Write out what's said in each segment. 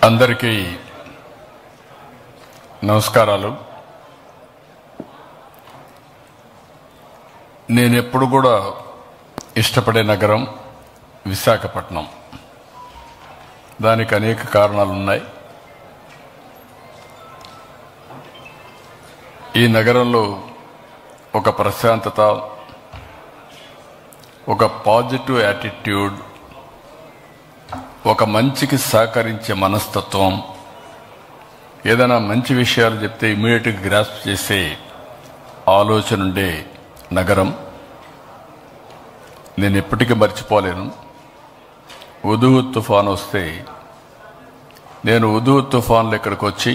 అందరికీ నమస్కారాలు. నేను ఎప్పుడు కూడా ఇష్టపడే నగరం విశాఖపట్నం. దానికి అనేక కారణాలు ఉన్నాయి. ఈ నగరంలో ఒక ప్రశాంతత, ఒక పాజిటివ్ యాటిట్యూడ్, ఒక మంచికి సహకరించే మనస్తత్వం, ఏదైనా మంచి విషయాలు చెప్తే ఇమీడియట్గా గ్రాస్ప్ చేసే ఆలోచన ఉండే నగరం. నేను ఎప్పటికీ మర్చిపోలేను. హుదూద్ తుఫాన్ వస్తే నేను హుదూద్ తుఫాన్లో ఇక్కడికి వచ్చి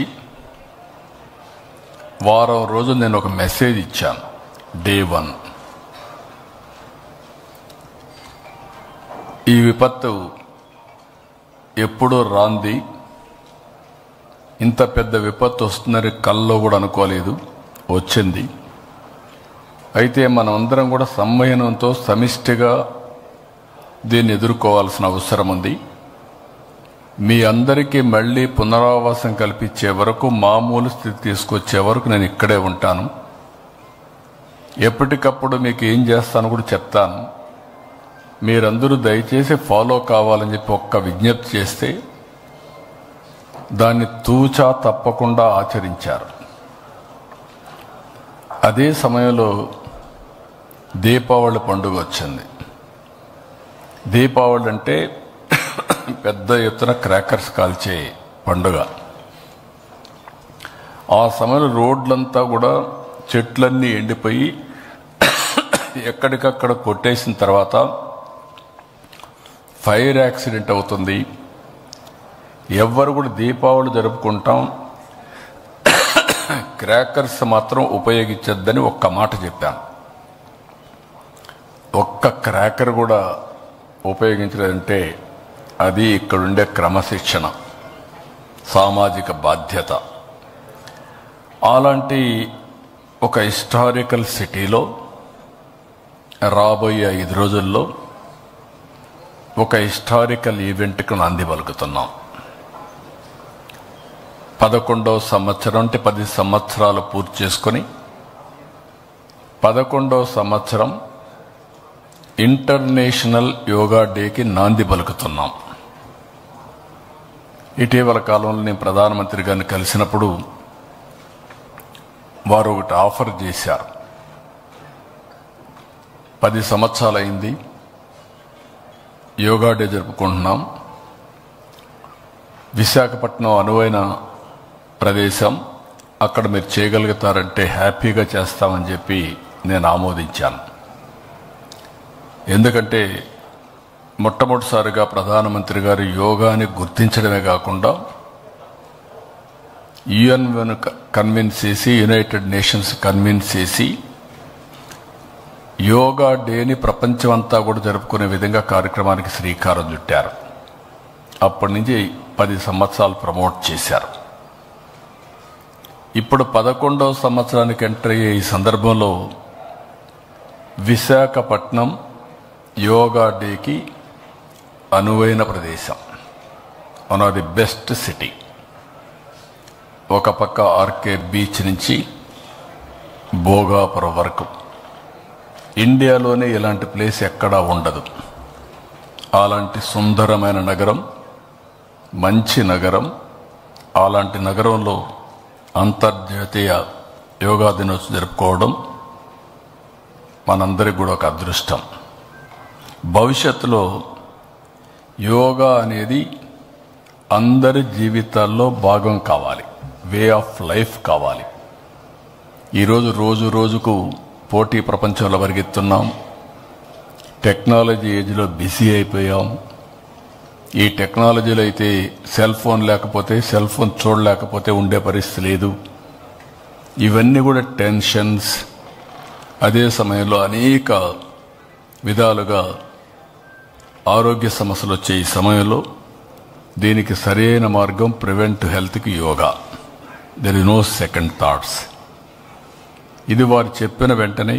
వారం రోజులు నేను ఒక మెసేజ్ ఇచ్చాను. డే 1 ఈ విపత్తు ఎప్పుడూ రాంది, ఇంత పెద్ద విపత్తు వస్తుందని కల్లో కూడా అనుకోలేదు, వచ్చింది. అయితే మనం అందరం కూడా సంయమనంతో సమిష్టిగా దీన్ని ఎదుర్కోవాల్సిన అవసరం ఉంది. మీ అందరికీ మళ్ళీ పునరావాసం కల్పించే వరకు, మామూలు స్థితి తీసుకొచ్చే వరకు నేను ఇక్కడే ఉంటాను. ఎప్పటికప్పుడు మీకు ఏం చేస్తాను కూడా చెప్తాను. మీరందరూ దయచేసి ఫాలో కావాలని చెప్పి ఒక్క విజ్ఞప్తి చేస్తే దాన్ని తూచా తప్పకుండా ఆచరించారు. అదే సమయంలో దీపావళి పండుగ వచ్చింది. దీపావళి అంటే పెద్ద ఎత్తున క్రాకర్స్ కాల్చే పండుగ. ఆ సమయంలో రోడ్లంతా కూడా చెట్లన్నీ ఎండిపోయి ఎక్కడికక్కడ కొట్టేసిన తర్వాత ఫైర్ యాక్సిడెంట్ అవుతుంది. ఎవ్వరు కూడా దీపావళి జరుపుకుంటాం, క్రాకర్స్ మాత్రం ఉపయోగించొద్దని ఒక్క మాట చెప్పాను. ఒక్క క్రాకర్ కూడా ఉపయోగించలేదంటే అది ఇక్కడుండే క్రమశిక్షణ, సామాజిక బాధ్యత. అలాంటి ఒక హిస్టారికల్ సిటీలో రాబోయే 5 రోజుల్లో ఒక హిస్టారికల్ ఈవెంట్కు నాంది పలుకుతున్నాం. 11వ సంవత్సరం అంటే 10 సంవత్సరాలు పూర్తి చేసుకొని 11వ సంవత్సరం ఇంటర్నేషనల్ యోగా డేకి నాంది పలుకుతున్నాం. ఇటీవల కాలంలో నేను ప్రధానమంత్రి గారిని కలిసినప్పుడు వారు ఒకటి ఆఫర్ చేశారు. 10 సంవత్సరాలు అయింది, యోగా డే జరుపుకుంటున్నాం. విశాఖపట్నం అనువైన ప్రదేశం, అక్కడ మీరు చేయగలుగుతారంటే హ్యాపీగా చేస్తామని చెప్పి నేను ఆమోదించాను. ఎందుకంటే మొట్టమొదటిసారిగా ప్రధానమంత్రి గారు యోగాని గుర్తించడమే కాకుండా UN కన్విన్స్ చేసి, యునైటెడ్ నేషన్స్ కన్విన్స్ చేసి యోగా డేని ప్రపంచమంతా కూడా జరుపుకునే విధంగా కార్యక్రమానికి శ్రీకారం చుట్టారు. అప్పటి నుంచి 10 సంవత్సరాలు ప్రమోట్ చేశారు. ఇప్పుడు 11వ సంవత్సరానికి ఎంటర్ అయ్యే ఈ సందర్భంలో విశాఖపట్నం యోగా డేకి అనువైన ప్రదేశం, one of the best city. ఒక పక్క ఆర్కే బీచ్ నుంచి భోగాపురం వరకు ఇండియాలోనే ఇలాంటి ప్లేస్ ఎక్కడా ఉండదు. అలాంటి సుందరమైన నగరం, మంచి నగరం. అలాంటి నగరంలో అంతర్జాతీయ యోగా దినోత్సవం జరుపుకోవడం మనందరికి కూడా ఒక అదృష్టం. భవిష్యత్తులో యోగా అనేది అందరి జీవితాల్లో భాగం కావాలి, వే ఆఫ్ లైఫ్ కావాలి. ఈరోజు రోజుకు పోటీ ప్రపంచంలో పరిగెత్తున్నాం. టెక్నాలజీ ఏజ్లో బిజీ అయిపోయాం. ఈ టెక్నాలజీలో అయితే సెల్ ఫోన్ లేకపోతే, సెల్ ఫోన్ చూడలేకపోతే ఉండే పరిస్థితి లేదు. ఇవన్నీ కూడా టెన్షన్స్. అదే సమయంలో అనేక విధాలుగా ఆరోగ్య సమస్యలు వచ్చే ఈ సమయంలో దీనికి సరైన మార్గం ప్రివెంట్ హెల్త్కి yoga. There is no second thoughts. ఇది వారు చెప్పిన వెంటనే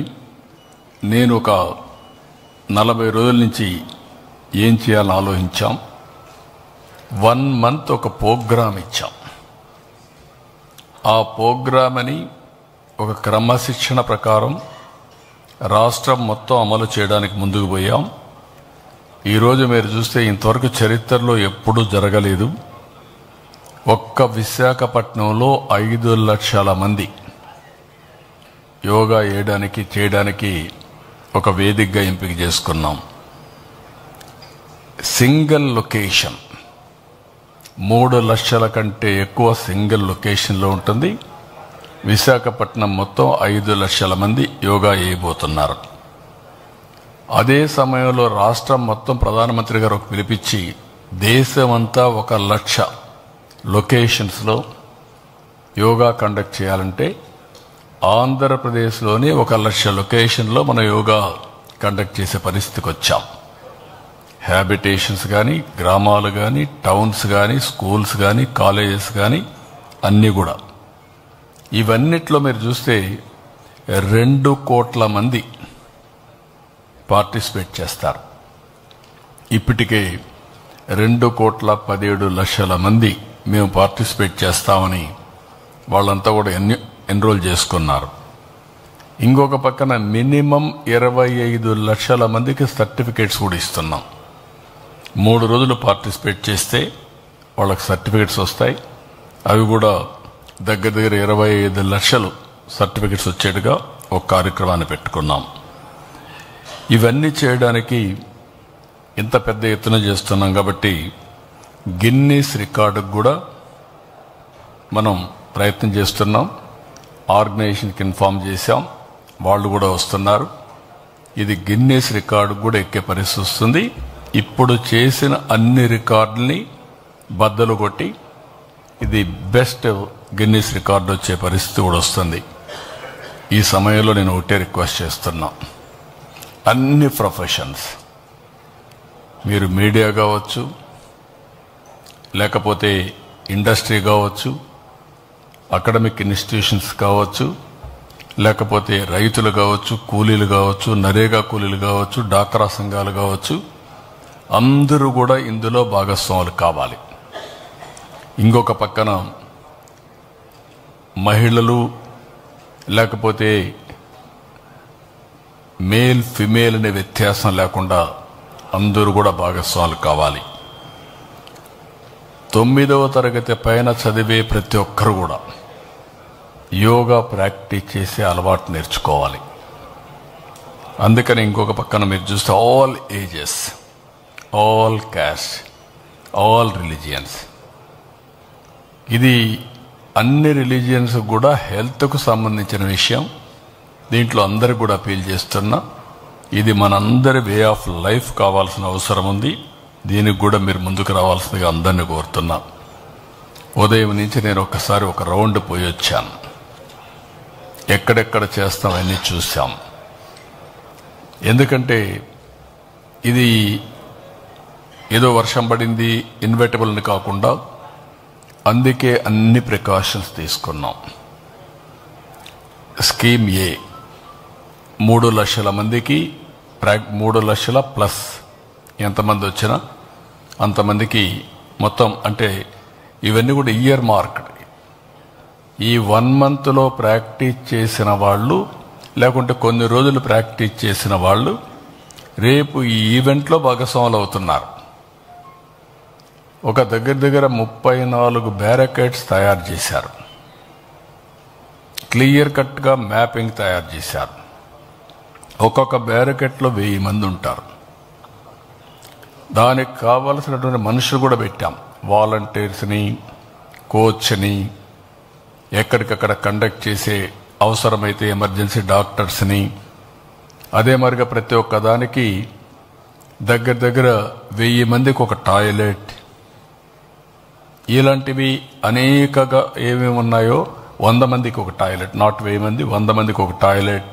నేను ఒక 40 రోజుల నుంచి ఏం చేయాలని ఆలోచించాం. 1 month ఒక ప్రోగ్రాం ఇచ్చాం. ఆ ప్రోగ్రాం అని ఒక క్రమశిక్షణ ప్రకారం రాష్ట్రం మొత్తం అమలు చేయడానికి ముందుకు పోయాం. ఈరోజు మీరు చూస్తే ఇంతవరకు చరిత్రలో ఎప్పుడూ జరగలేదు. ఒక్క విశాఖపట్నంలో 5 లక్షల మంది యోగా చేయడానికి ఒక వేదికగా ఎంపిక చేసుకున్నాం. సింగిల్ లొకేషన్ 3 లక్షల కంటే ఎక్కువ సింగిల్ లొకేషన్లో ఉంటుంది. విశాఖపట్నం మొత్తం 5 లక్షల మంది యోగా చేయబోతున్నారు. అదే సమయంలో రాష్ట్రం మొత్తం ప్రధానమంత్రి గారు పిలిపించి దేశమంతా 1 లక్ష లొకేషన్స్లో యోగా కండక్ట్ చేయాలంటే ఆంధ్రప్రదేశ్లోని 1 లక్ష లొకేషన్లో మన యోగా కండక్ట్ చేసే పరిస్థితికి వచ్చాం. హ్యాబిటేషన్స్ కానీ, గ్రామాలు కానీ, టౌన్స్ కానీ, స్కూల్స్ కానీ, కాలేజెస్ కానీ అన్నీ కూడా. ఇవన్నిట్లో మీరు చూస్తే 2 కోట్ల మంది పార్టిసిపేట్ చేస్తారు. ఇప్పటికే 2,17,00,000 మంది మేము పార్టిసిపేట్ చేస్తామని వాళ్ళంతా కూడా ఎన్రోల్ చేసుకున్నారు. ఇంకొక పక్కన మినిమం 25 లక్షల మందికి సర్టిఫికేట్స్ కూడా ఇస్తున్నాం. 3 రోజులు పార్టిసిపేట్ చేస్తే వాళ్ళకి సర్టిఫికేట్స్ వస్తాయి. అవి కూడా దగ్గర 25 లక్షలు సర్టిఫికేట్స్ వచ్చేట్టుగా ఒక కార్యక్రమాన్ని పెట్టుకున్నాం. ఇవన్నీ చేయడానికి ఇంత పెద్ద ఎత్తున చేస్తున్నాం కాబట్టి గిన్నీస్ రికార్డుకు కూడా మనం ప్రయత్నం చేస్తున్నాం. ఆర్గనైజేషన్కి ఇన్ఫార్మ్ చేశాం, వాళ్ళు కూడా వస్తున్నారు. ఇది గిన్నీస్ రికార్డు కూడా ఎక్కే పరిస్థితి వస్తుంది. ఇప్పుడు చేసిన అన్ని రికార్డుల్ని బద్దలు కొట్టి ఇది బెస్ట్ గిన్నీస్ రికార్డు వచ్చే పరిస్థితి కూడా వస్తుంది. ఈ సమయంలో నేను ఒకటే రిక్వెస్ట్ చేస్తున్నా, అన్ని ప్రొఫెషన్స్, మీరు మీడియా కావచ్చు, లేకపోతే ఇండస్ట్రీ కావచ్చు, అకాడమిక్ ఇన్స్టిట్యూషన్స్ కావచ్చు, లేకపోతే రైతులు కావచ్చు, కూలీలు కావచ్చు, నరేగా కూలీలు కావచ్చు, డాక్రా సంఘాలు కావచ్చు, అందరూ కూడా ఇందులో భాగస్వాములు కావాలి. ఇంకొక పక్కన మహిళలు, లేకపోతే మేల్ ఫిమేల్ అనే వ్యత్యాసం లేకుండా అందరూ కూడా భాగస్వాములు కావాలి. 9వ తరగతి పైన చదివే ప్రతి ఒక్కరు కూడా యోగా ప్రాక్టీస్ చేసే అలవాటు నేర్చుకోవాలి. అందుకని ఇంకొక పక్కన మీరు చూస్తే all ages, all caste, all religions, ఇది అన్ని రిలీజియన్స్ కూడా హెల్త్కు సంబంధించిన విషయం. దీంట్లో అందరికి కూడా అపీల్ చేస్తున్నా, ఇది మనందరి వే ఆఫ్ లైఫ్ కావాల్సిన అవసరం ఉంది. దీనికి కూడా మీరు ముందుకు రావాల్సిందిగా అందరినీ కోరుతున్నా. ఉదయం నుంచి నేను ఒక్కసారి ఒక రౌండ్ పోయి వచ్చాను. ఎక్కడెక్కడ చేస్తాం అన్నీ చూసాం. ఎందుకంటే ఇది ఏదో వర్షం పడింది ఇన్వెటబుల్ అని కాకుండా, అందుకే అన్ని ప్రికాషన్స్ తీసుకున్నాం. స్కీమ్ ఏ 3 లక్షల మందికి 3 లక్షల ప్లస్ ఎంతమంది వచ్చినా అంతమందికి మొత్తం, అంటే ఇవన్నీ కూడా ఇయర్ మార్క్డ్. ఈ 1 మంత్లో ప్రాక్టీస్ చేసిన వాళ్ళు, లేకుంటే కొన్ని రోజులు ప్రాక్టీస్ చేసిన వాళ్ళు రేపు ఈ ఈవెంట్లో భాగస్వాములు అవుతున్నారు. ఒక దగ్గర 34 బ్యారికేడ్స్ తయారు చేశారు. క్లియర్ కట్గా మ్యాపింగ్ తయారు చేశారు. ఒక్కొక్క బ్యారికేడ్లో 1000 మంది ఉంటారు. దానికి కావలసినటువంటి మనుషులు కూడా పెట్టాం. వాలంటీర్స్ని, కోచ్ని, ఎక్కడికక్కడ కండక్ట్ చేసే అవసరమైతే ఎమర్జెన్సీ డాక్టర్స్ని, అదే మరిగా ప్రతి ఒక్క దానికి దగ్గర 1000 మందికి ఒక టాయిలెట్, ఇలాంటివి అనేకగా ఏమేమి ఉన్నాయో 100 మందికి ఒక టాయిలెట్, నాట్ 1000 మంది, 100 మందికి ఒక టాయిలెట్,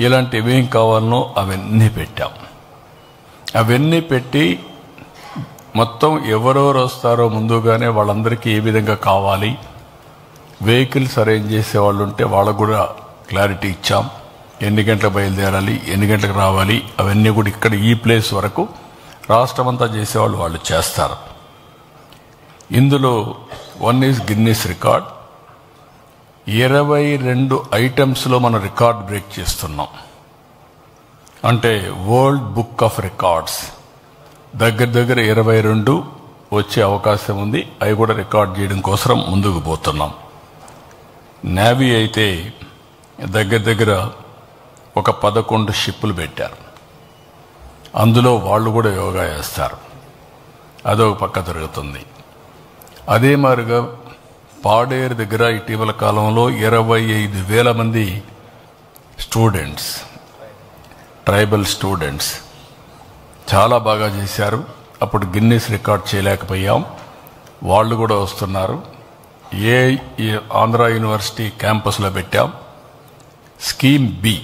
ఇలాంటివి ఏం కావాలనో అవన్నీ పెట్టాం. అవన్నీ పెట్టి మొత్తం ఎవరెవరు వస్తారో ముందుగానే వాళ్ళందరికీ ఏ విధంగా కావాలి, వెహికల్స్ అరేంజ్ చేసే వాళ్ళు ఉంటే వాళ్ళకు కూడా క్లారిటీ ఇచ్చాం. ఎన్ని గంటలకు బయలుదేరాలి, ఎన్ని గంటలకు రావాలి, అవన్నీ కూడా ఇక్కడ ఈ ప్లేస్ వరకు రాష్ట్రమంతా చేసేవాళ్ళు వాళ్ళు చేస్తారు. ఇందులో వన్ ఈజ్ గిన్నీస్ రికార్డ్. 22 ఐటమ్స్లో మనం రికార్డ్ బ్రేక్ చేస్తున్నాం. అంటే వరల్డ్ బుక్ ఆఫ్ రికార్డ్స్ దగ్గర 22 వచ్చే అవకాశం ఉంది. అవి కూడా రికార్డ్ చేయడం కోసం ముందుకు పోతున్నాం. నేవీ అయితే దగ్గర ఒక 11 షిప్పులు పెట్టారు. అందులో వాళ్ళు కూడా యోగా చేస్తారు. అదొక పక్క జరుగుతుంది. అదే మాదిరిగా పాడేరు దగ్గర ఇటీవల కాలంలో 25,000 మంది స్టూడెంట్స్, ట్రైబల్ స్టూడెంట్స్ చాలా బాగా చేశారు. అప్పుడు గిన్నీస్ రికార్డ్ చేయలేకపోయాం. వాళ్ళు కూడా వస్తున్నారు. ఆంధ్ర యూనివర్సిటీ క్యాంపస్లో పెట్టాం. స్కీమ్ బి,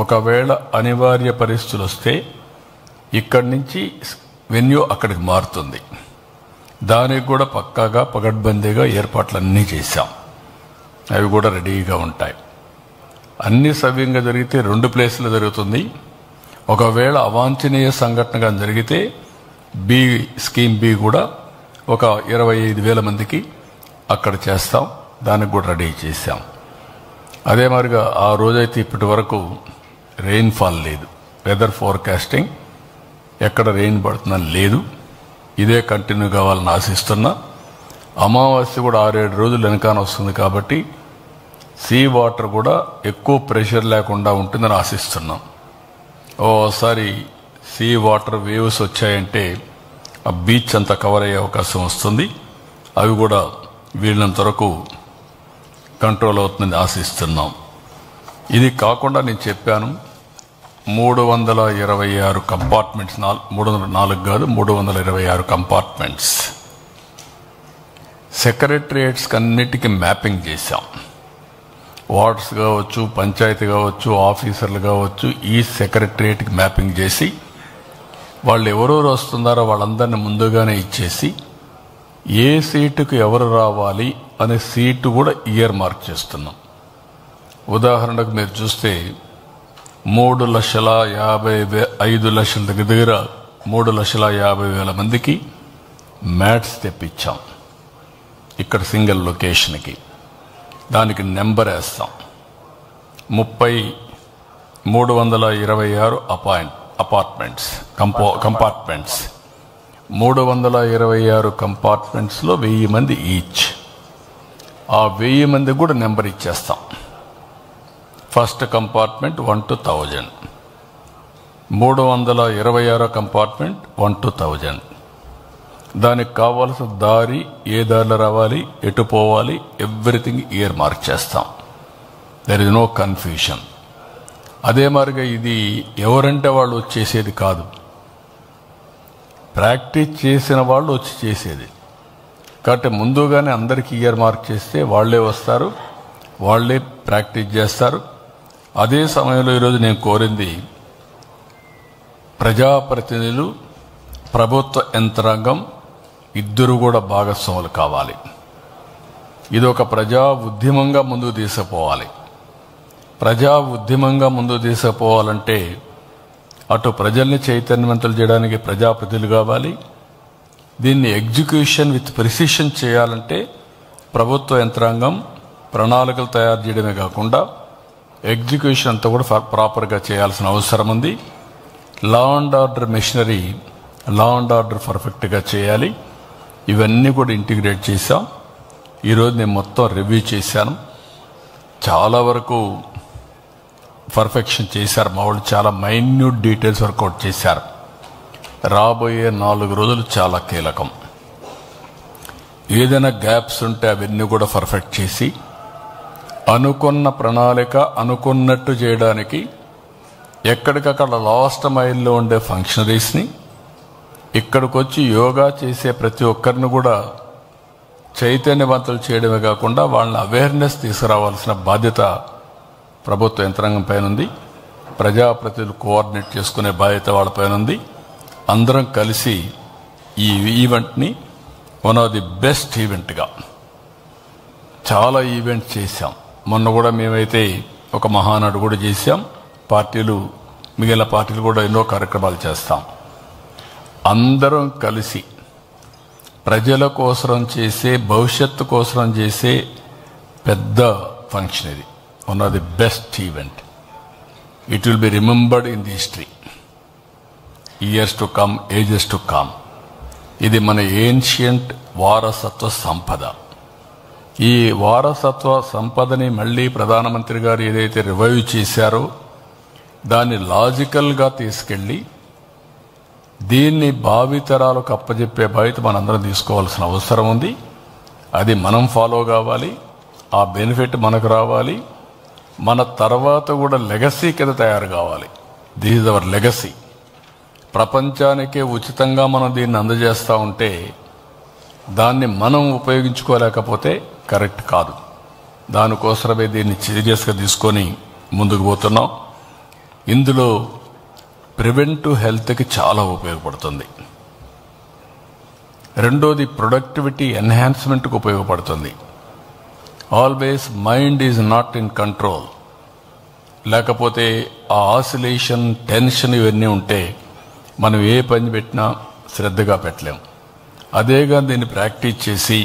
ఒకవేళ అనివార్య పరిస్థితులు వస్తే ఇక్కడి నుంచి వెన్యూ అక్కడికి మారుతుంది. దానికి కూడా పక్కాగా పగడ్బందీగా ఏర్పాట్లన్నీ చేశాం. అవి కూడా రెడీగా ఉంటాయి. అన్ని సవ్యంగా జరిగితే 2 ప్లేసులు జరుగుతుంది. ఒకవేళ అవాంఛనీయ సంఘటనగా జరిగితే స్కీమ్ బి కూడా ఒక 25,000 మందికి అక్కడ చేస్తాం. దానికి కూడా రెడీ చేశాం. అదే మాదిరిగా ఆ రోజైతే ఇప్పటి వరకు రెయిన్ఫాల్ లేదు. వెదర్ ఫోర్కాస్టింగ్ ఎక్కడ రెయిన్ పడుతుందని లేదు. ఇదే కంటిన్యూ కావాలని ఆశిస్తున్నా. అమావాస్య కూడా 6-7 రోజులు వెనకాన వస్తుంది కాబట్టి సీ వాటర్ కూడా ఎక్కువ ప్రెషర్ లేకుండా ఉంటుందని ఆశిస్తున్నాం. ఓసారి సీ వాటర్ వేవ్స్ వచ్చాయంటే ఆ బీచ్ అంతా కవర్ అయ్యే అవకాశం వస్తుంది. అవి కూడా వీళ్ళంత వరకు కంట్రోల్ అవుతుందని ఆశిస్తున్నాం. ఇది కాకుండా నేను చెప్పాను 326 కంపార్ట్మెంట్స్, 304 కాదు 326 కంపార్ట్మెంట్స్ సెక్రటరియేట్స్కి అన్నిటికీ మ్యాపింగ్ చేశాం. వార్డ్స్ కావచ్చు, పంచాయతీ కావచ్చు, ఆఫీసర్లు కావచ్చు, ఈ సెక్రటరియేట్కి మ్యాపింగ్ చేసి వాళ్ళు ఎవరెవరు వస్తున్నారో వాళ్ళందరినీ ముందుగానే ఇచ్చేసి ఏ సీటుకు ఎవరు రావాలి అనే సీటు కూడా ఇయర్ మార్క్ చేస్తున్నాం. ఉదాహరణకు మీరు చూస్తే 3,55,000 దగ్గర 3,50,000 మందికి మ్యాట్స్ తెప్పించాం. ఇక్కడ సింగిల్ లొకేషన్కి దానికి నెంబర్ వేస్తాం. 326 అపార్ట్మెంట్స్ కంపార్ట్మెంట్స్ 326 కంపార్ట్మెంట్స్లో 1000 మంది ఈచ్. ఆ 1000 మందికి కూడా నెంబర్ ఇచ్చేస్తాం. First compartment 1 to 1000, 326 compartment 1 to 1000. దానికి కావాల్సిన దారి, ఏ దారిలో రావాలి, ఎటు పోవాలి, ఎవ్రీథింగ్ ఇయర్ మార్క్ చేస్తాం. There is no confusion. అదే మాదిరిగా ఇది ఎవరంటే వాళ్ళు వచ్చేసేది కాదు, ప్రాక్టీస్ చేసిన వాళ్ళు వచ్చి చేసేది. కాబట్టి ముందుగానే అందరికీ ఇయర్ మార్క్ చేస్తే వాళ్లే వస్తారు, వాళ్లే ప్రాక్టీస్ చేస్తారు. అదే సమయంలో ఈరోజు నేను కోరింది ప్రజాప్రతినిధులు, ప్రభుత్వ యంత్రాంగం ఇద్దరు కూడా భాగస్వాములు కావాలి. ఇది ఒక ప్రజా ఉద్యమంగా ముందుకు తీసుకుపోవాలి. ప్రజా ఉద్యమంగా ముందుకు తీసుకుపోవాలంటే అటు ప్రజల్ని చైతన్యవంతులు చేయడానికి ప్రజాప్రతినిధులు కావాలి. దీన్ని ఎగ్జిక్యూషన్ విత్ ప్రిసిషన్ చేయాలంటే ప్రభుత్వ యంత్రాంగం ప్రణాళికలు తయారు చేయడమే కాకుండా ఎగ్జిక్యూషన్ అంతా కూడా ప్రాపర్గా చేయాల్సిన అవసరం ఉంది. Law and order machinery, law and order పర్ఫెక్ట్గా చేయాలి. ఇవన్నీ కూడా ఇంటిగ్రేట్ చేశాం. ఈరోజు నేను మొత్తం రివ్యూ చేశాను. చాలా వరకు పర్ఫెక్షన్ చేశారు. మా వాళ్ళు చాలా మైన్యూట్ డీటెయిల్స్ వర్కౌట్ చేశారు. రాబోయే 4 రోజులు చాలా కీలకం. ఏదైనా గ్యాప్స్ ఉంటే అవన్నీ కూడా పర్ఫెక్ట్ చేసి అనుకున్న ప్రణాళిక అనుకున్నట్టు చేయడానికి ఎక్కడికక్కడ లాస్ట్ మైల్లో ఉండే ఫంక్షనరీస్ని ఇక్కడికి వచ్చి యోగా చేసే ప్రతి ఒక్కరిని కూడా చైతన్యవంతులు చేయడమే కాకుండా వాళ్ళని అవేర్నెస్ తీసుకురావాల్సిన బాధ్యత ప్రభుత్వ యంత్రాంగం పైన ఉంది. ప్రజాప్రతినిధులు కోఆర్డినేట్ చేసుకునే బాధ్యత వాళ్ళపైన ఉంది. అందరం కలిసి ఈ ఈవెంట్ని వన్ ఆఫ్ ది బెస్ట్ ఈవెంట్గా చాలా ఈవెంట్స్ చేశాం. మొన్న కూడా మేమైతే ఒక మహానాడు కూడా చేశాం. మిగిలిన పార్టీలు కూడా ఎన్నో కార్యక్రమాలు చేస్తాం. అందరం కలిసి ప్రజల కోసం చేసే, భవిష్యత్తు కోసం చేసే పెద్ద ఫంక్షన్ ఇది. One of the best event. It will be remembered in the history, years to come, ages to come. ఇది మన ఏన్షియంట్ వారసత్వ సంపద. ఈ వారసత్వ సంపదని మళ్ళీ ప్రధానమంత్రి గారు ఏదైతే రివైవ్ చేశారో దాన్ని లాజికల్గా తీసుకెళ్ళి దీన్ని భావితరాలకు అప్పజెప్పే బాధ్యత మనందరం తీసుకోవాల్సిన అవసరం ఉంది. అది మనం ఫాలో కావాలి. ఆ బెనిఫిట్ మనకు రావాలి. మన తర్వాత కూడా లెగసీ కింద తయారు కావాలి. This is our legacy. ప్రపంచానికే ఉచితంగా మనం దీన్ని అందజేస్తూ ఉంటే దాన్ని మనం ఉపయోగించుకోలేకపోతే కరెక్ట్ కాదు. దానికోసమే దీన్ని సీరియస్గా తీసుకొని ముందుకు పోతున్నాం. ఇందులో ప్రివెంటివ్ హెల్త్కి చాలా ఉపయోగపడుతుంది. రెండోది ప్రొడక్టివిటీ ఎన్హాన్స్మెంట్కి ఉపయోగపడుతుంది. Always mind is not in control. లేకపోతే ఆ ఆసిలేషన్, టెన్షన్ ఇవన్నీ ఉంటే మనం ఏ పని పెట్టినా శ్రద్ధగా పెట్టలేం. అదేగా దీన్ని ప్రాక్టీస్ చేసి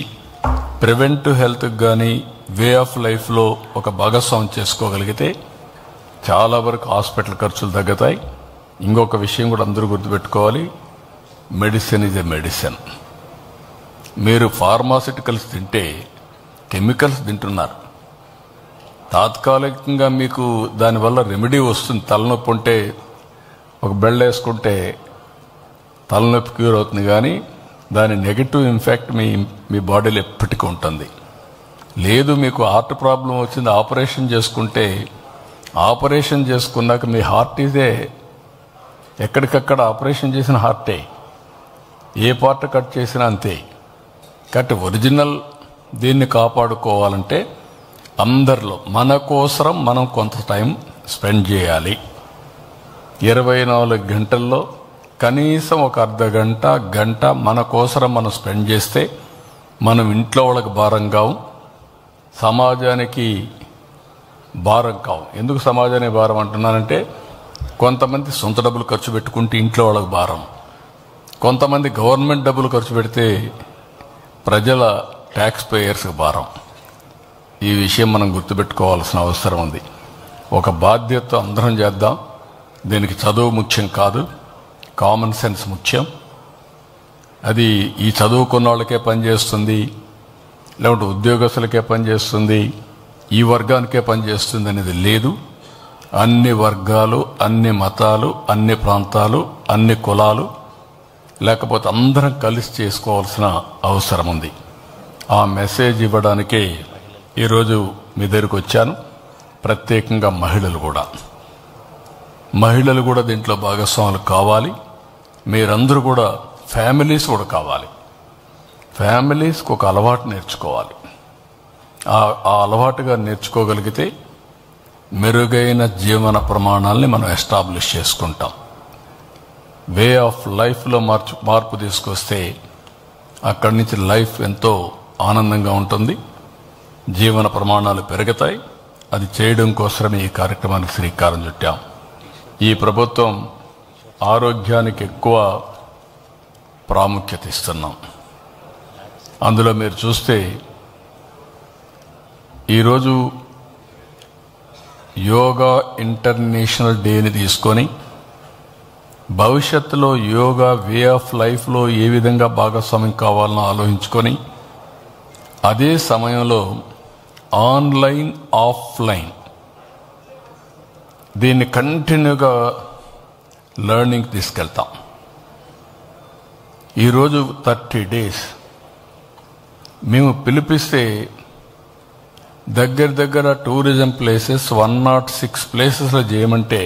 ప్రివెంటివ్ హెల్త్కి కానీ వే ఆఫ్ లైఫ్లో ఒక భాగస్వామ్యం చేసుకోగలిగితే చాలా వరకు హాస్పిటల్ ఖర్చులు తగ్గుతాయి. ఇంకొక విషయం కూడా అందరూ గుర్తుపెట్టుకోవాలి, మెడిసిన్ ఈజ్ ఎ మెడిసిన్. మీరు ఫార్మాసిటికల్స్ తింటే కెమికల్స్ తింటున్నారు. తాత్కాలికంగా మీకు దానివల్ల రెమెడీ వస్తుంది. తలనొప్పి ఉంటే ఒక బెళ్ళ వేసుకుంటే తలనొప్పి క్యూర్ అవుతుంది, కానీ దాని నెగిటివ్ ఇంపాక్ట్ మీ బాడీలో ఎప్పటికీ ఉంటుంది. లేదు మీకు హార్ట్ ప్రాబ్లం వచ్చింది, ఆపరేషన్ చేసుకుంటే ఆపరేషన్ చేసుకున్నాక మీ హార్ట్ ఇదే ఎక్కడికక్కడ ఆపరేషన్ చేసిన హార్టే, ఏ పార్ట్ కట్ చేసినా అంతే. కాబట్టి ఒరిజినల్ దీన్ని కాపాడుకోవాలంటే అందరిలో మన కోసం మనం కొంత టైం స్పెండ్ చేయాలి. 24 గంటల్లో కనీసం ఒక అర్ధ గంట, గంట మన కోసం మనం స్పెండ్ చేస్తే మనం ఇంట్లో వాళ్ళకి భారం కావు, సమాజానికి భారం కావు. ఎందుకు సమాజానికి భారం అంటున్నానంటే కొంతమంది సొంత డబ్బులు ఖర్చు పెట్టుకుంటే ఇంట్లో వాళ్ళకి భారం, కొంతమంది గవర్నమెంట్ డబ్బులు ఖర్చు పెడితే ప్రజల ట్యాక్స్ పేయర్స్కి భారం. ఈ విషయం మనం గుర్తుపెట్టుకోవాల్సిన అవసరం ఉంది. ఒక బాధ్యత అందరం చేద్దాం. దీనికి చదువు ముఖ్యం కాదు, కామన్ సెన్స్ ముఖ్యం. అది ఈ చదువుకున్న వాళ్ళకే పనిచేస్తుంది, లేకుంటే ఉద్యోగస్తులకే పనిచేస్తుంది, ఈ వర్గానికే పనిచేస్తుంది అనేది లేదు. అన్ని వర్గాలు, అన్ని మతాలు, అన్ని ప్రాంతాలు, అన్ని కులాలు, లేకపోతే అందరం కలిసి చేసుకోవాల్సిన అవసరం ఉంది. ఆ మెసేజ్ ఇవ్వడానికే ఈరోజు మీ దగ్గరికి వచ్చాను. ప్రత్యేకంగా మహిళలు కూడా దీంట్లో భాగస్వాములు కావాలి. మీరందరూ కూడా ఫ్యామిలీస్ కూడా కావాలి. ఫ్యామిలీస్కి ఒక అలవాటు నేర్చుకోవాలి. ఆ అలవాటుగా నేర్చుకోగలిగితే మెరుగైన జీవన ప్రమాణాలని మనం ఎస్టాబ్లిష్ చేసుకుంటాం. వే ఆఫ్ లైఫ్లో మార్పు తీసుకొస్తే అక్కడి నుంచి లైఫ్ ఎంతో ఆనందంగా ఉంటుంది, జీవన ప్రమాణాలు పెరుగుతాయి. అది చేయడం కోసమే ఈ కార్యక్రమానికి శ్రీకారం చుట్టాం. ఈ ప్రభుత్వం ఆరోగ్యానికి ఎక్కువ ప్రాముఖ్యత ఇస్తున్నాం. అందులో మీరు చూస్తే ఈరోజు యోగా ఇంటర్నేషనల్ డేని తీసుకొని భవిష్యత్తులో యోగా వే ఆఫ్ లైఫ్లో ఏ విధంగా భాగస్వామ్యం కావాలనో ఆలోచించుకొని అదే సమయంలో ఆన్లైన్, ఆఫ్లైన్ దీన్ని కంటిన్యూగా లెర్నింగ్ తీసుకెళ్తాం. ఈరోజు 30 days మేము పిలిపిస్తే దగ్గర టూరిజం ప్లేసెస్ 106 ప్లేసెస్లో చేయమంటే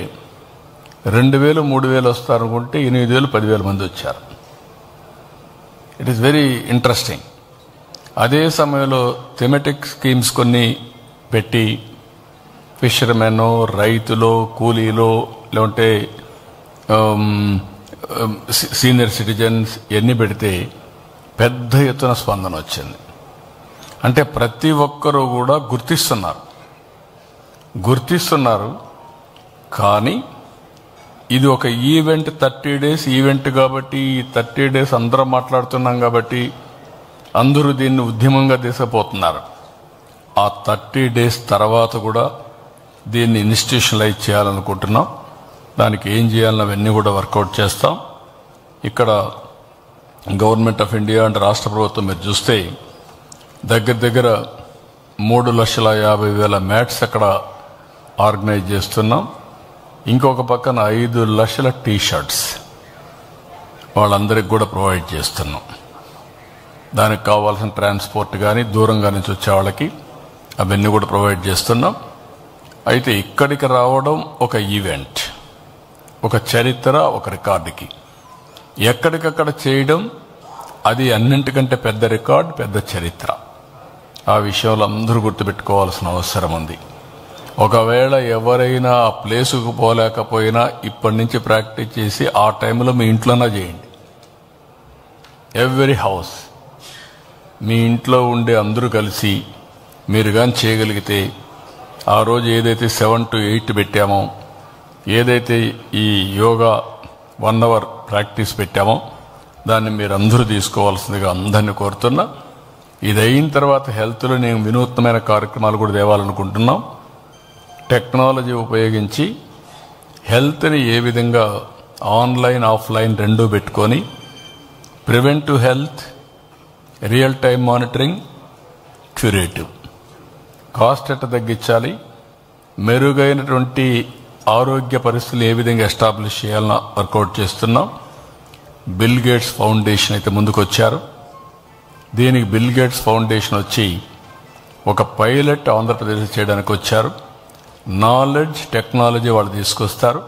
2000, 3000 వస్తారనుకుంటే 8000, 10,000 మంది వచ్చారు. It is very interesting. అదే సమయంలో థెమెటిక్ స్కీమ్స్ కొన్ని పెట్టి ఫిషర్మెన్, రైతులు, కూలీలు, లేకుంటే సీనియర్ సిటిజన్స్ ఎన్ని పెడితే పెద్ద ఎత్తున స్పందన వచ్చింది. అంటే ప్రతి ఒక్కరూ కూడా గుర్తిస్తున్నారు. కానీ ఇది ఒక ఈవెంట్, 30 days ఈవెంట్ కాబట్టి 30 days అందరం మాట్లాడుతున్నాం కాబట్టి అందరూ దీన్ని ఉద్యమంగా తీసుకుపోతున్నారు. ఆ 30 days తర్వాత కూడా దీన్ని ఇన్స్టిట్యూషనలైజ్ చేయాలనుకుంటున్నాం. దానికి ఏం చేయాలని అవన్నీ కూడా వర్కౌట్ చేస్తాం. ఇక్కడ గవర్నమెంట్ ఆఫ్ ఇండియా అంటే రాష్ట్ర ప్రభుత్వం మీరు చూస్తే దగ్గర 3,50,000 మ్యాట్స్ అక్కడ ఆర్గనైజ్ చేస్తున్నాం. ఇంకొక పక్కన 5 లక్షల టీ-షర్ట్స్ వాళ్ళందరికి కూడా ప్రొవైడ్ చేస్తున్నాం. దానికి కావాల్సిన ట్రాన్స్పోర్ట్ కానీ దూరంగా నుంచి వచ్చే వాళ్ళకి అవన్నీ కూడా ప్రొవైడ్ చేస్తున్నాం. అయితే ఇక్కడికి రావడం ఒక ఈవెంట్, ఒక చరిత్ర, ఒక రికార్డుకి. ఎక్కడికక్కడ చేయడం అది అన్నింటికంటే పెద్ద రికార్డ్, పెద్ద చరిత్ర. ఆ విషయంలో అందరూ గుర్తుపెట్టుకోవాల్సిన అవసరం ఉంది. ఒకవేళ ఎవరైనా ఆ ప్లేసుకు పోలేకపోయినా ఇప్పటి నుంచి ప్రాక్టీస్ చేసి ఆ టైంలో మీ ఇంట్లోనే చేయండి. ఎవ్రీ హౌస్ మీ ఇంట్లో ఉండే అందరూ కలిసి మీరు కానీ చేయగలిగితే ఆ రోజు ఏదైతే 7 to 8 పెట్టామో, ఏదైతే ఈ యోగా 1 hour ప్రాక్టీస్ పెట్టామో దాన్ని మీరు అందరూ తీసుకోవాల్సిందిగా అందరినీ కోరుతున్నా. ఇది అయిన తర్వాత హెల్త్లో నేను వినూత్నమైన కార్యక్రమాలు కూడా తేవాలనుకుంటున్నాం. టెక్నాలజీ ఉపయోగించి హెల్త్ని ఏ విధంగా ఆన్లైన్ ఆఫ్లైన్ రెండూ పెట్టుకొని preventive health, real time monitoring, curative, cost ఎట్ట తగ్గించాలి, మెరుగైనటువంటి ఆరోగ్య పరిస్థితులు ఏ విధంగా ఎస్టాబ్లిష్ చేయాలని వర్కౌట్ చేస్తున్నాం. బిల్ గేట్స్ ఫౌండేషన్ అయితే ముందుకు వచ్చారు. దీనికి బిల్ గేట్స్ ఫౌండేషన్ వచ్చి ఒక పైలట్ ఆంధ్రప్రదేశ్ చేయడానికి వచ్చారు. నాలెడ్జ్, టెక్నాలజీ వాళ్ళు తీసుకొస్తారు.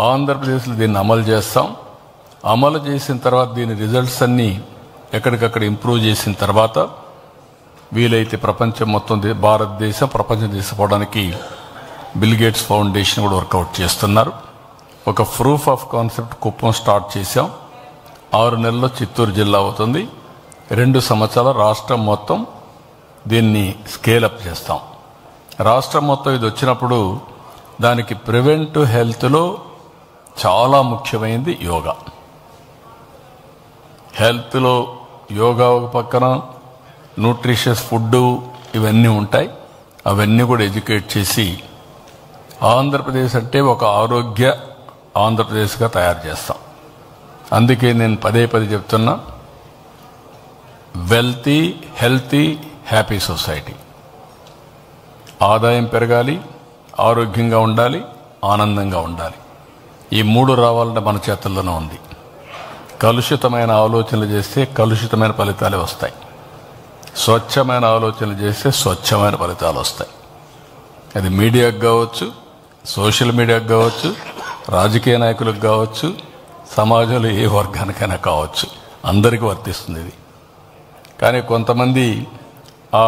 ఆంధ్రప్రదేశ్లో దీన్ని అమలు చేస్తాం. అమలు చేసిన తర్వాత దీని రిజల్ట్స్ అన్నీ ఎక్కడికక్కడ ఇంప్రూవ్ చేసిన తర్వాత వీలైతే ప్రపంచం మొత్తం భారతదేశం ప్రపంచం తీసుకుపోవడానికి బిల్ గేట్స్ ఫౌండేషన్ కూడా వర్కౌట్ చేస్తున్నారు. ఒక proof of concept Kuppam start చేశాం. 6 నెలల్లో చిత్తూరు జిల్లా అవుతుంది. 2 సంవత్సరాల రాష్ట్రం మొత్తం దీన్ని స్కేలప్ చేస్తాం. రాష్ట్రం మొత్తం ఇది వచ్చినప్పుడు దానికి ప్రివెంటివ్ హెల్త్లో చాలా ముఖ్యమైనది యోగా. హెల్త్లో యోగా ఒక పక్కన, న్యూట్రిషియస్ ఫుడ్ ఇవన్నీ ఉంటాయి. అవన్నీ కూడా ఎడ్యుకేట్ చేసి ఆంధ్రప్రదేశ్ అంటే ఒక ఆరోగ్య ఆంధ్రప్రదేశ్గా తయారు చేస్తాం. అందుకే నేను పదే చెప్తున్నా, వెల్తీ, హెల్తీ, హ్యాపీ సొసైటీ. ఆదాయం పెరగాలి, ఆరోగ్యంగా ఉండాలి, ఆనందంగా ఉండాలి. ఈ 3 రావాలంటే మన చేతుల్లోనే ఉంది. కలుషితమైన ఆలోచనలు చేస్తే కలుషితమైన ఫలితాలే వస్తాయి. స్వచ్ఛమైన ఆలోచనలు చేస్తే స్వచ్ఛమైన ఫలితాలు వస్తాయి. అది మీడియాకు కావచ్చు, సోషల్ మీడియాకు కావచ్చు, రాజకీయ నాయకులకు కావచ్చు, సమాజంలో ఏ వర్గానికైనా కావచ్చు, అందరికీ వర్తిస్తుంది ఇది. కానీ కొంతమంది ఆ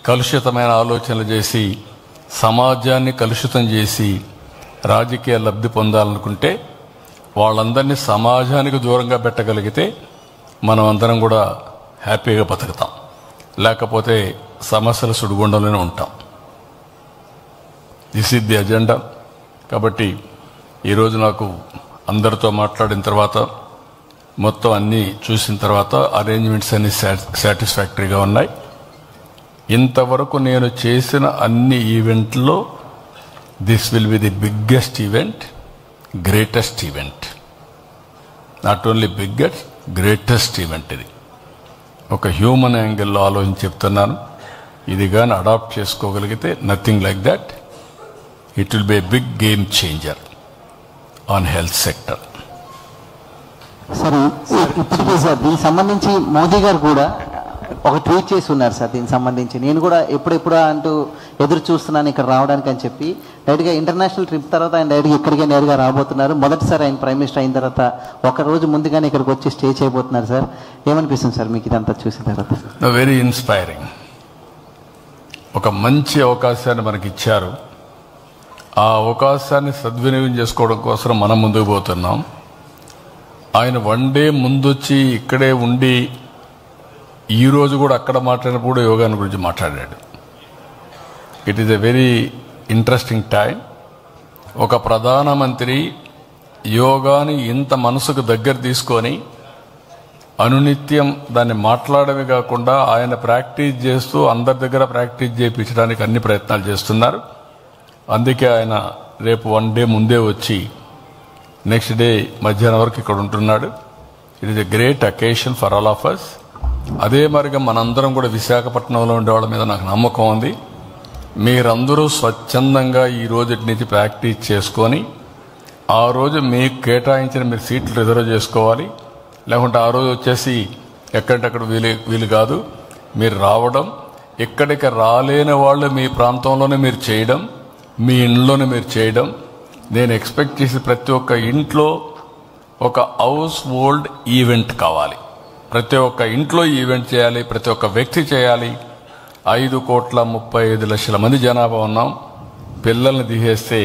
కలుషితమైన ఆలోచనలు చేసి సమాజాన్ని కలుషితం చేసి రాజకీయ లబ్ధి పొందాలనుకుంటే వాళ్ళందరినీ సమాజానికి దూరంగా పెట్టగలిగితే మనం అందరం కూడా హ్యాపీగా బతుకుతాం. లేకపోతే సమస్యల సుడిగుండంలోనే ఉంటాం. This is the agenda. కాబట్టి ఈరోజు నాకు అందరితో మాట్లాడిన తర్వాత, మొత్తం అన్నీ చూసిన తర్వాత అరేంజ్మెంట్స్ అన్ని సాటిస్ఫాక్టరీగా ఉన్నాయి. ఇంతవరకు నేను చేసిన అన్ని ఈవెంట్లో this will be the biggest event, greatest event. Not only biggest, greatest event. ఇది ఒక హ్యూమన్ యాంగిల్లో ఆలోచించి చెప్తున్నాను. ఇది కానీ అడాప్ట్ చేసుకోగలిగితే nothing like that, it will be a big game changer on health sector. Sir ఇప్పటికే సార్ దీనికి సంబంధించి మోదీ గారు కూడా ఒక ట్వీట్ చేసి ఉన్నారు సార్. దీనికి సంబంధించి నేను కూడా ఎప్పుడెప్పుడా అంటూ ఎదురు చూస్తున్నాను ఇక్కడ రావడానికి అని చెప్పి. డైరెక్ట్గా ఇంటర్నేషనల్ ట్రిప్ తర్వాత ఆయన డైరెక్ట్గా ఇక్కడికే నేరుగా రాబోతున్నారు. మొదటిసారి ఆయన ప్రైమ్ మినిస్టర్ అయిన తర్వాత ఒక రోజు ముందుగానే ఇక్కడికి వచ్చి స్టే చేయబోతున్నారు సార్. ఏమనిపిస్తుంది సార్ మీకు ఇదంతా చూసిన తర్వాత? Very inspiring. ఒక మంచి అవకాశాన్ని మనకి ఇచ్చారు. ఆ అవకాశాన్ని సద్వినియోగం చేసుకోవడం కోసం మనం ముందుకు పోతున్నాం. ఆయన 1 day ముందొచ్చి ఇక్కడే ఉండి ఈరోజు కూడా అక్కడ మాట్లాడినప్పుడు యోగాని గురించి మాట్లాడాడు. It is a very interesting time. ఒక ప్రధానమంత్రి యోగాని ఇంత మనసుకు దగ్గర తీసుకొని అనునిత్యం దాన్ని మాట్లాడమే కాకుండా ఆయన ప్రాక్టీస్ చేస్తూ అందరి దగ్గర ప్రాక్టీస్ చేయించడానికి అన్ని ప్రయత్నాలు చేస్తున్నారు. అందుకే ఆయన రేపు 1 డే ముందే వచ్చి నెక్స్ట్ డే మధ్యాహ్నం వరకు ఇక్కడ ఉంటున్నాడు. It is a great occasion for all of us. అదే మరిగా మనందరం కూడా విశాఖపట్నంలో ఉండేవాళ్ళ మీద నాకు నమ్మకం ఉంది. మీరందరూ స్వచ్ఛందంగా ఈ రోజు నుంచి ప్రాక్టీస్ చేసుకొని ఆ రోజు మీకు కేటాయించిన మీరు సీట్లు రిజర్వ్ చేసుకోవాలి. లేకుంటే ఆ రోజు వచ్చేసి ఎక్కడంటక్కడ వీలు కాదు. మీరు రావడం, ఇక్కడికి రాలేని వాళ్ళు మీ ప్రాంతంలోనే మీరు చేయడం, మీ ఇంట్లోనే మీరు చేయడం. నేను ఎక్స్పెక్ట్ చేసి ప్రతి ఒక్క ఇంట్లో ఒక హౌస్ హోల్డ్ ఈవెంట్ కావాలి. ప్రతి ఒక్క ఇంట్లో ఈవెంట్ చేయాలి, ప్రతి ఒక్క వ్యక్తి చేయాలి. 5,35,00,000 మంది జనాభా ఉన్నాం. పిల్లల్ని తీసేస్తే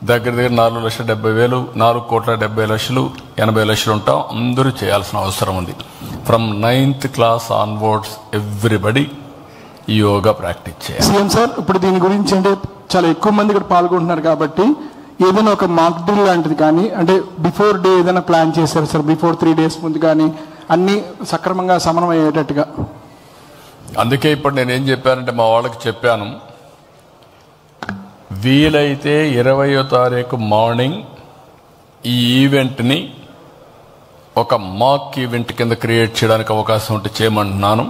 దగ్గర 4,70,000, 4,70,00,000, 80,00,000 ఉంటాం. అందరూ చేయాల్సిన అవసరం ఉంది. From 9th class onwards everybody ఈ యోగా ప్రాక్టీస్ చేయాలి. సీఎం సార్, ఇప్పుడు దీని గురించి అంటే చాలా ఎక్కువ మంది ఇక్కడ పాల్గొంటున్నారు కాబట్టి ఏదైనా ఒక మాక్ డ్రిల్ లాంటిది కానీ అంటే బిఫోర్ డే ఏదైనా ప్లాన్ చేశారు సార్? బిఫోర్ 3 days ముందు కానీ అన్ని సక్రమంగా సమన్వయ్యేటట్టుగా. అందుకే ఇప్పుడు నేనేం చెప్పానంటే మా వాళ్ళకి చెప్పాను, వీలైతే 20వ తారీఖు మార్నింగ్ ఈ ఈవెంట్ని ఒక మాక్ ఈవెంట్ కింద క్రియేట్ చేయడానికి అవకాశం ఉంటే చేయమంటున్నాను.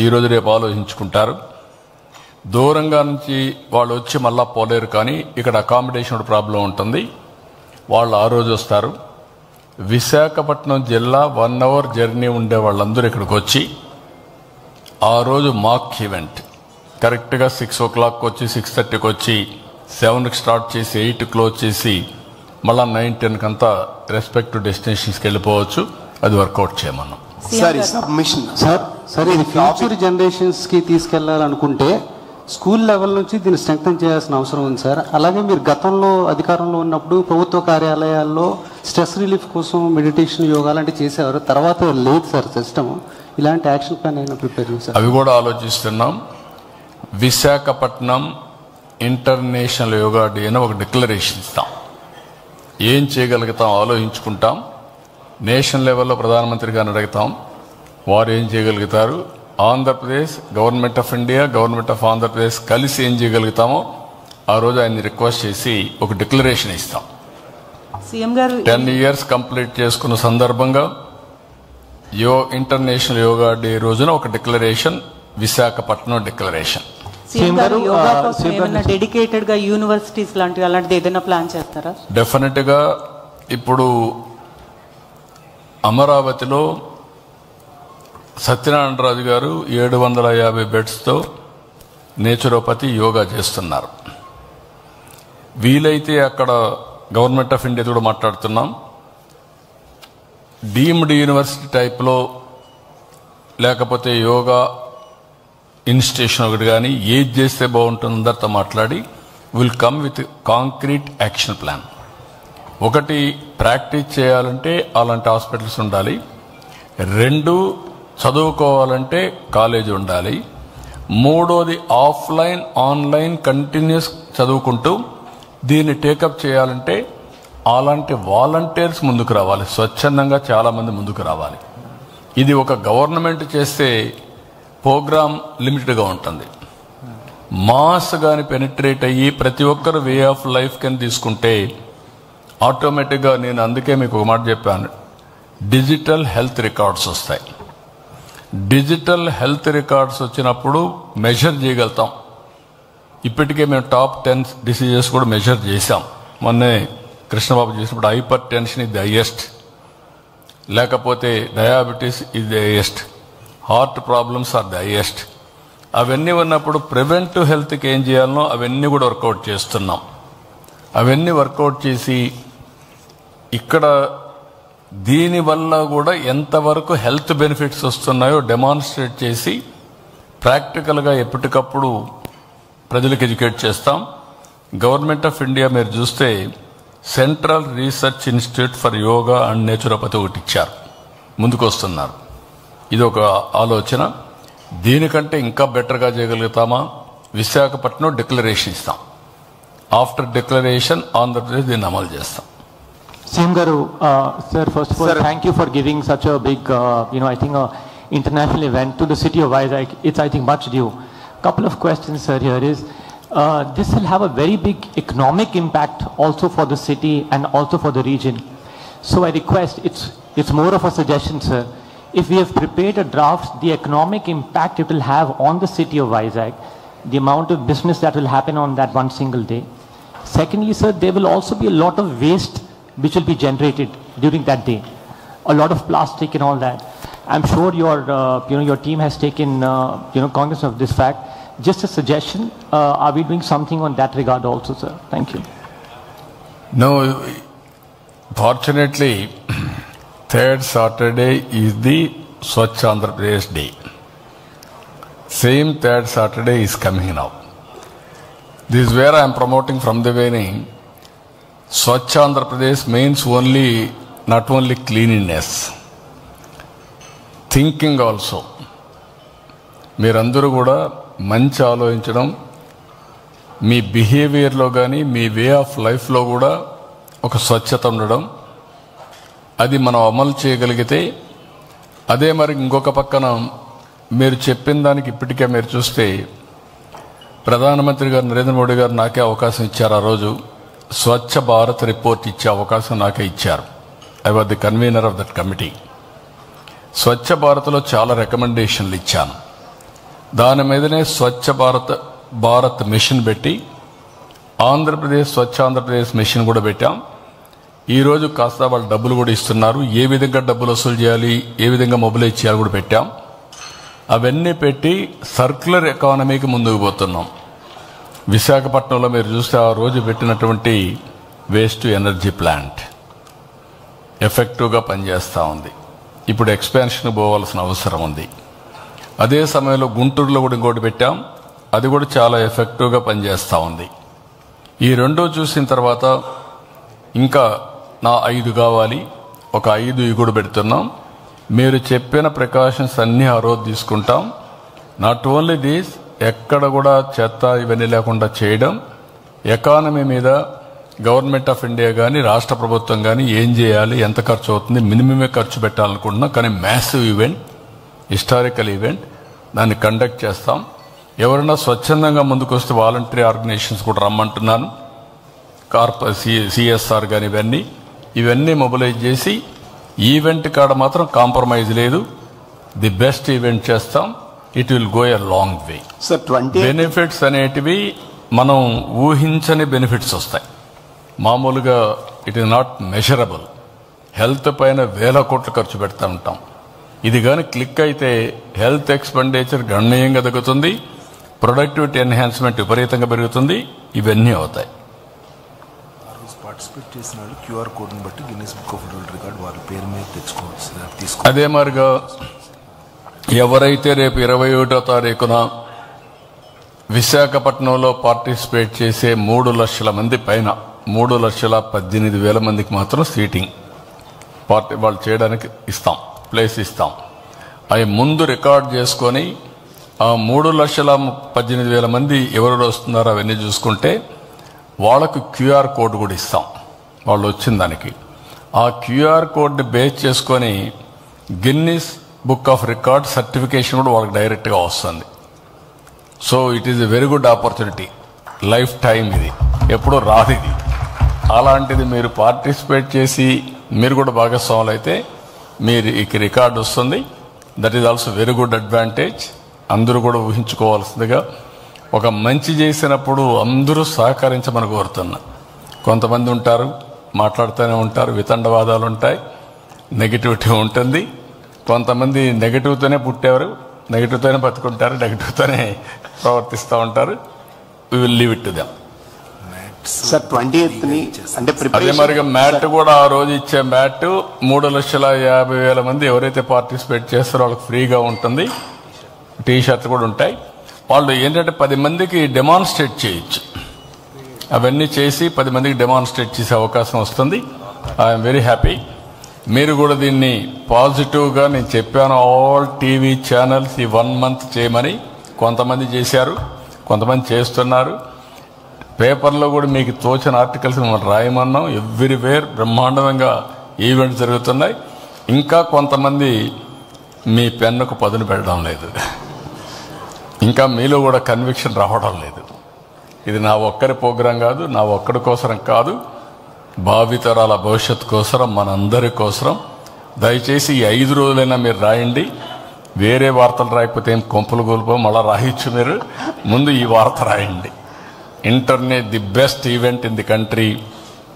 ఈరోజు రేపు ఆలోచించుకుంటారు. దూరంగా నుంచి వాళ్ళు వచ్చి మళ్ళా పోలేరు, కానీ ఇక్కడ అకామిడేషన్ ప్రాబ్లం ఉంటుంది. వాళ్ళు ఆ రోజు వస్తారు. విశాఖపట్నం జిల్లా 1 hour జర్నీ ఉండే వాళ్ళందరూ ఇక్కడికి వచ్చి ఆ రోజు మాక్ ఈవెంట్ కరెక్ట్గా 6 o'clock వచ్చి 6:30కి వచ్చి 7కి స్టార్ట్ చేసి 8 క్లోజ్ చేసి మళ్ళా 9, 10 అంతా రెస్పెక్టివ్ డెస్టినేషన్స్కి వెళ్ళిపోవచ్చు. అది వర్కౌట్ చేయమన్నాం. సార్ ఇది ఫ్యూచర్ జనరేషన్స్కి తీసుకెళ్లాలనుకుంటే స్కూల్ లెవెల్ నుంచి దీన్ని స్ట్రెంగ్తన్ చేయాల్సిన అవసరం ఉంది సార్. అలాగే మీరు గతంలో అధికారంలో ఉన్నప్పుడు ప్రభుత్వ కార్యాలయాల్లో స్ట్రెస్ రిలీఫ్ కోసం మెడిటేషన్, యోగా లాంటివి చేసేవారు. తర్వాత లేదు సార్ సిస్టమ్. ఇలాంటి యాక్షన్ ప్లాన్ అయినా ప్రిపేర్ చేశారు? అవి కూడా ఆలోచిస్తున్నాం. విశాఖపట్నం ఇంటర్నేషనల్ యోగా డే అని ఒక డిక్లరేషన్ ఇస్తాం. ఏం చేయగలుగుతాం ఆలోచించుకుంటాం. నేషనల్ లెవెల్లో ప్రధానమంత్రి గారిని అడుగుతాం, వారు ఏం చేయగలుగుతారు. Andhra Pradesh, government of India, government of Andhra Pradesh కలిసి ఏం చేయగలుగుతామో ఆ రోజు ఆయన్ని రిక్వెస్ట్ చేసి ఒక డిక్లరేషన్ ఇస్తాం. సీఎం గారు 10 years కంప్లీట్ చేసుకున్న సందర్భంగా ఇంటర్నేషనల్ యోగా డే రోజున ఒక డిక్లరేషన్, విశాఖపట్నం డిక్లరేషన్. సీఎం గారు యోగా కోసం ఏమైనా డెడికేటెడ్ గా యూనివర్సిటీస్ లాంటివి అలాంటిది ఏదైనా ప్లాన్ చేస్తారా? డెఫినెట్ గా ఇప్పుడు అమరావతిలో సత్యనారాయణరాజు గారు 750 బెడ్స్తో నేచురోపతి యోగా చేస్తున్నారు. వీలైతే అక్కడ గవర్నమెంట్ ఆఫ్ ఇండియా కూడా మాట్లాడుతున్నాం. డీమ్డ్ యూనివర్సిటీ టైప్లో లేకపోతే యోగా ఇన్స్టిట్యూషన్ ఒకటి కానీ ఏది చేస్తే బాగుంటుందో అందరితో మాట్లాడి will come with concrete action plan. ఒకటి, ప్రాక్టీస్ చేయాలంటే అలాంటి హాస్పిటల్స్ ఉండాలి. 2, చదువుకోవాలంటే కాలేజీ ఉండాలి. 3వది, ఆఫ్లైన్ ఆన్లైన్ కంటిన్యూస్ చదువుకుంటూ దీన్ని టేకప్ చేయాలంటే అలాంటి వాలంటీర్స్ ముందుకు రావాలి. స్వచ్ఛందంగా చాలామంది ముందుకు రావాలి. ఇది ఒక గవర్నమెంట్ చేస్తే ప్రోగ్రామ్ లిమిటెడ్గా ఉంటుంది. మాస్ కానీ పెనిట్రేట్ అయ్యి ప్రతి ఒక్కరు వే ఆఫ్ లైఫ్ కింద తీసుకుంటే ఆటోమేటిక్గా, నేను అందుకే మీకు ఒక మాట చెప్పాను, డిజిటల్ హెల్త్ రికార్డ్స్ వస్తాయి. డిజిటల్ హెల్త్ రికార్డ్స్ వచ్చినప్పుడు మెజర్ చేయగలుగుతాం. ఇప్పటికే మేము టాప్ 10 డిసీజెస్ కూడా మెజర్ చేశాం. మొన్నే కృష్ణబాబు చేసినప్పుడు హైపర్ టెన్షన్ ఇది హైయెస్ట్, లేకపోతే డయాబెటీస్ ఇది the highest, heart problems are the highest. అవన్నీ ఉన్నప్పుడు ప్రివెంటివ్ హెల్త్కి ఏం చేయాలనో అవన్నీ కూడా వర్కౌట్ చేస్తున్నాం. అవన్నీ వర్కౌట్ చేసి ఇక్కడ దీనివల్ల కూడా ఎంతవరకు హెల్త్ బెనిఫిట్స్ వస్తున్నాయో డెమాన్స్ట్రేట్ చేసి ప్రాక్టికల్గా ఎప్పటికప్పుడు ప్రజలకు ఎడ్యుకేట్ చేస్తాం. గవర్నమెంట్ ఆఫ్ ఇండియా మీరు చూస్తే central research institute for yoga and naturopathy ఒకటి ఇచ్చారు, ముందుకు వస్తున్నారు. ఇది ఒక ఆలోచన. దీనికంటే ఇంకా బెటర్గా చేయగలుగుతామా? విశాఖపట్నం డిక్లరేషన్ ఇస్తాం. ఆఫ్టర్ డిక్లరేషన్ ఆంధ్రప్రదేశ్ దీన్ని అమలు చేస్తాం. Sim Garu, sir, first of all, thank you for giving such a big, I think international event to the city of Vizag. It's, I think, much due. Couple of questions, sir, here is, this will have a very big economic impact also for the city and also for the region. So I request, it's more of a suggestion, sir. If we have prepared a draft, the economic impact it will have on the city of Vizag, the amount of business that will happen on that one single day. Secondly, sir, there will also be a lot of waste which will be generated during that day. A lot of plastic and all that. I'm sure your team has taken, cognizance of this fact. Just a suggestion, are we doing something on that regard also, sir? Thank you. No, fortunately, third Saturday is the Swachh Andhra Pradesh Day. Same third Saturday is coming now. This is where I am promoting from the beginning. Swachh Andhra Pradesh means not only cleanliness, thinking also. మీరందరూ కూడా మంచి ఆలోచించడం, మీ బిహేవియర్లో కానీ మీ way of లైఫ్లో కూడా ఒక స్వచ్ఛత ఉండడం, అది మనం అమలు చేయగలిగితే, అదే మరి ఇంకొక పక్కన మీరు చెప్పిన దానికి ఇప్పటికే మీరు చూస్తే ప్రధానమంత్రి గారు నరేంద్ర మోడీ గారు నాకే అవకాశం ఇచ్చారు. ఆ రోజు స్వచ్ఛ భారత్ రిపోర్ట్ ఇచ్చే అవకాశం నాకే ఇచ్చారు. I was the convener of that committee. స్వచ్ఛ భారత్లో చాలా రికమెండేషన్లు ఇచ్చాను. దాని మీదనే స్వచ్ఛ భారత్ మిషన్ పెట్టి ఆంధ్రప్రదేశ్ స్వచ్ఛ ఆంధ్రప్రదేశ్ మిషన్ కూడా పెట్టాం. ఈరోజు కాస్త వాళ్ళు డబ్బులు కూడా ఇస్తున్నారు. ఏ విధంగా డబ్బులు వసూలు చేయాలి, ఏ విధంగా మొబిలైజ్ చేయాలి కూడా పెట్టాం. అవన్నీ పెట్టి సర్క్యులర్ ఎకానమీకి ముందుకు పోతున్నాం. విశాఖపట్నంలో మీరు చూస్తే ఆ రోజు పెట్టినటువంటి వేస్ట్ టు ఎనర్జీ ప్లాంట్ ఎఫెక్టివ్గా పనిచేస్తూ ఉంది. ఇప్పుడు ఎక్స్పాన్షన్ పోవాల్సిన అవసరం ఉంది. అదే సమయంలో గుంటూరులో కూడా ఇంకోటి పెట్టాం. అది కూడా చాలా ఎఫెక్టివ్గా పనిచేస్తూ ఉంది. ఈ రెండో చూసిన తర్వాత ఇంకా నా 5 కావాలి, ఒక 5 ఇవి కూడా పెడుతున్నాం. మీరు చెప్పిన ప్రికాషన్స్ అన్నీ ఆ రోజు తీసుకుంటాం. నాట్ ఓన్లీ దిస్, ఎక్కడ కూడా చెత్త ఇవన్నీ లేకుండా చేయడం, ఎకానమీ మీద గవర్నమెంట్ ఆఫ్ ఇండియా కానీ రాష్ట్ర ప్రభుత్వం కానీ ఏం చేయాలి, ఎంత ఖర్చు అవుతుంది, మినిమమే ఖర్చు పెట్టాలనుకుంటున్నాం. కానీ మ్యాసివ్ ఈవెంట్, హిస్టారికల్ ఈవెంట్, దాన్ని కండక్ట్ చేస్తాం. ఎవరైనా స్వచ్ఛందంగా ముందుకు వస్తే వాలంటరీ ఆర్గనైజేషన్స్ కూడా రమ్మంటున్నాను. సిఎస్ఆర్ కానీ ఇవన్నీ మొబిలైజ్ చేసి ఈవెంట్ కాడ మాత్రం కాంప్రమైజ్ లేదు. ది బెస్ట్ ఈవెంట్ చేస్తాం. It will go a long way. Benefits అనేటివి మనం ఊహించని బెనిఫిట్స్ వస్తాయి. మామూలుగా it is not measurable. Health పైన 1000 కోట్లు ఖర్చు పెడతా ఉంటాం. ఇది కానీ క్లిక్ అయితే హెల్త్ ఎక్స్పెండిచర్ గణనీయంగా తగ్గుతుంది, ప్రొడక్టివిటీ ఎన్హాన్స్మెంట్ విపరీతంగా పెరుగుతుంది. ఇవన్నీ అవుతాయి. పార్టిసిపేట్ చేసిన వాళ్ళు క్యూఆర్ కోడ్ని బట్టి Guinness book of world record వాళ్ళ పేరు మీద తెచ్చుకోవచ్చు. అదే మరిగా ఎవరైతే రేపు 21వ తారీఖున విశాఖపట్నంలో పార్టిసిపేట్ చేసే 3 లక్షల మంది పైన 3,18,000 మందికి మాత్రం సీటింగ్ వాళ్ళు చేయడానికి ఇస్తాం, ప్లేస్ ఇస్తాం. అవి ముందు రికార్డ్ చేసుకొని ఆ 3,18,000 మంది ఎవరు వస్తున్నారో అవన్నీ చూసుకుంటే వాళ్ళకు క్యూఆర్ కోడ్ కూడా ఇస్తాం. వాళ్ళు వచ్చిన దానికి ఆ క్యూఆర్ కోడ్ని బేస్ చేసుకొని Guinness book of record certification కూడా వాళ్ళకి డైరెక్ట్గా వస్తుంది. So it is a very good opportunity. Life time ఇది, ఎప్పుడూ రాదు ఇది. అలాంటిది మీరు పార్టిసిపేట్ చేసి మీరు కూడా భాగస్వాములు అయితే మీరు ఈ రికార్డు వస్తుంది. That is also very good advantage. అందరూ కూడా ఊహించుకోవాల్సిందిగా ఒక మంచి చేసినప్పుడు అందరూ సహకరించమని కోరుతున్నా. కొంతమంది ఉంటారు, మాట్లాడుతూనే ఉంటారు, వితండవాదాలు ఉంటాయి, నెగిటివిటీ ఉంటుంది. కొంతమంది నెగిటివ్తోనే పుట్టేవారు, నెగిటివ్తోనే బతుకుంటారు, నెగిటివ్తోనే ప్రవర్తిస్తూ ఉంటారు. We will leave it to them. Sir 20th అంటే అదే మరిగా మ్యాట్ కూడా ఆ రోజు ఇచ్చే మ్యాట్ 3,50,000 మంది ఎవరైతే పార్టిసిపేట్ చేస్తారో వాళ్ళకి ఫ్రీగా ఉంటుంది. టీ షర్ట్లు కూడా ఉంటాయి. వాళ్ళు ఏంటంటే 10 మందికి డెమాన్స్ట్రేట్ చేయొచ్చు. అవన్నీ చేసి 10 మందికి డెమాన్స్ట్రేట్ చేసే అవకాశం వస్తుంది. I'm very happy. మీరు కూడా దీన్ని పాజిటివ్గా నేను చెప్పాను. ఆల్ టీవీ ఛానల్స్ ఈ 1 మంత్ చేయమని కొంతమంది చేశారు, కొంతమంది చేస్తున్నారు. పేపర్లో కూడా మీకు తోచిన ఆర్టికల్స్ మనం రాయమన్నాం. ఎవ్రీవేర్ బ్రహ్మాండంగా ఈవెంట్స్ జరుగుతున్నాయి. ఇంకా కొంతమంది మీ పెన్నుకు పదును పెట్టడం లేదు, ఇంకా మీలో కూడా కన్విక్షన్ రావడం లేదు. ఇది నా ఒక్కరి ప్రోగ్రాం కాదు, నా ఒక్కడి కోసరం కాదు, భావితరాల భవిష్యత్తు కోసరం, మనందరి కోసరం. దయచేసి ఈ 5 రోజులైనా మీరు రాయండి. వేరే వార్తలు రాయకపోతే ఏం కొంపలు గోల్పో మళ్ళీ రాయొచ్చు. మీరు ముందు ఈ వార్త రాయండి. Internet the best event in the country,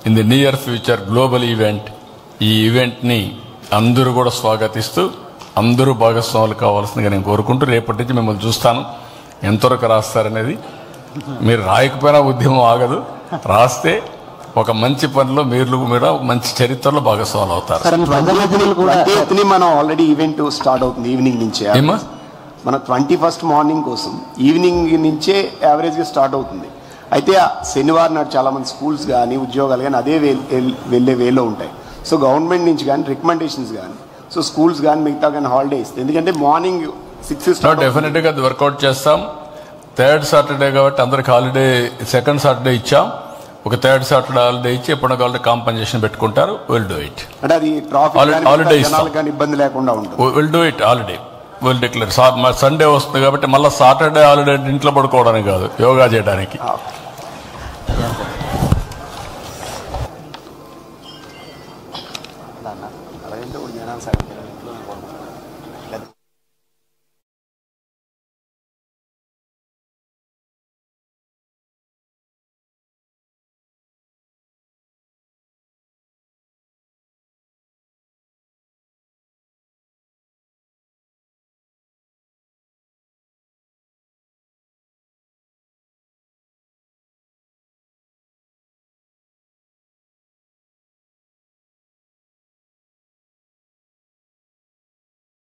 in the near future global event. ఈ ఈవెంట్ని అందరూ కూడా స్వాగతిస్తూ అందరూ భాగస్వాములు కావాల్సిందిగా నేను కోరుకుంటూ రేపటి నుంచి మిమ్మల్ని చూస్తాను. ఎంతవరకు రాస్తారనేది. మీరు రాయకపోయినా ఉద్యమం ఆగదు, రాస్తే ఒక మంచి పనిలో మీరు కూడా మంచి చరిత్రలో భాగస్వాములు అవుతారు. మనం ఆల్రెడీ ఈవెంట్ స్టార్ట్ అవుతుంది ఈవినింగ్ నుంచే. మన 21st మార్నింగ్ కోసం ఈవినింగ్ నుంచే యావరేజ్గా స్టార్ట్ అవుతుంది. అయితే శనివారం నాడు చాలా మంది స్కూల్స్ కానీ ఉద్యోగాలు కానీ అదే వెళ్ళే వేలో ఉంటాయి. సో గవర్నమెంట్ నుంచి కానీ రికమెండేషన్స్ కానీ, సో స్కూల్స్ కానీ మిగతా కానీ హాలిడే ఇస్తుంది. ఎందుకంటే మార్నింగ్ 6 డెఫినెట్గా అది వర్కౌట్ చేస్తాం. 3rd సాటర్డే కాబట్టి అందరికి హాలిడే, 2nd సాటర్డే ఇచ్చాం. ఒక 3rd సాటర్డే హాలిడే ఇచ్చి ఎప్పుడు కావాలంటే కాంపన్సేషన్ పెట్టుకుంటారు. Will do it. అంటే అది హాలిడే ఇస్తాం, ఇబ్బంది లేకుండా ఉంటుంది. Will do it holiday, will declare. Sunday వస్తుంది కాబట్టి మళ్ళీ సాటర్డే హాలిడే ఇంట్లో పడుకోవడానికి కాదు, యోగా చేయడానికి.